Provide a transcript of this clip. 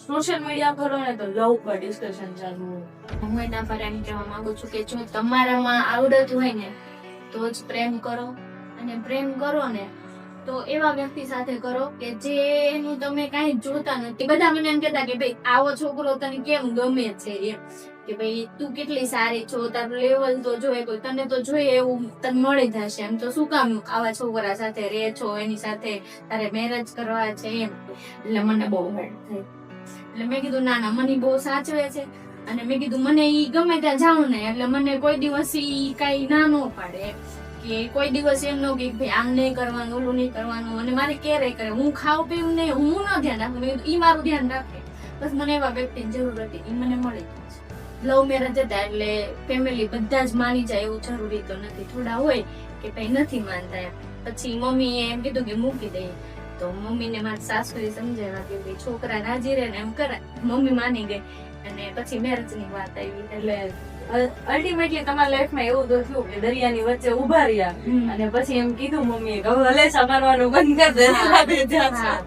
Social media ખોલો ને તો લવ પર ડિસ્કશન ચાલુ હોય. હું એના પર એમ કહેવા માંગુ છું કે જો તમારામાં આવડત હોય ને તો જ પ્રેમ કરો, અને પ્રેમ કરો ને તો એવા વ્યક્તિ સાથે કરો કે જેનું તમે કાંઈ જોતા નથી. બધા મને એમ કહેતા કે ભાઈ આવો છોકરો તને કેમ ગમે છે એમ, કે ભાઈ તું કેટલી સારી છો, તારું લેવલ તો જોઈએ, કોઈ તને તો જોઈએ એવું તને મળી જશે, એમ તો શું કામ આવા છોકરા સાથે રહે છો, એની સાથે તારે મેરેજ કરવા છે એમ. એટલે મને બહુ હર્ટ થઈ. એટલે મેં કીધું ના ના, મને બહુ સાચવે છે, અને મેં કીધું મને ઈ ગમે ત્યાં જાઉં ને એટલે મને કોઈ દિવસ ઈ કઈ ના ન પાડે એમ. કે કોઈ દિવસ એમ ન કે ભાઈ આમ નહીં કરવાનું, ઓલું નહીં કરવાનું, અને મારે ક્યારે કરે, હું ખાવ પીવું નહીં, હું ન ધ્યાન રાખું, મેં કીધું ઈ મારું ધ્યાન રાખે. બસ મને એવા વ્યક્તિની જરૂર હતી, ઈ મને મળી ગઈ છે. લવ મેરેજ હતા એટલે ફેમિલી બધા જ માની જાય એવું જરૂરી તો નથી, થોડા હોય કે ભાઈ નથી માનતા એમ. પછી મમ્મીએ એમ કીધું કે મૂકી દઈએ, તો મમ્મીને મારી સાસુએ સમજાવ્યા કે ભાઈ છોકરા રાજી રહે ને એમ કરે. મમ્મી માની ગઈ, અને પછી મેરેજ ની વાત આવી. એટલે અલ્ટિમેટલી તમારા લાઈફમાં એવું તો થયું કે દરિયાની વચ્ચે ઉભા રહ્યા અને પછી એમ કીધું મમ્મીએ કે હવે હલેસા મારવાનું બંધ કરી દે. હા.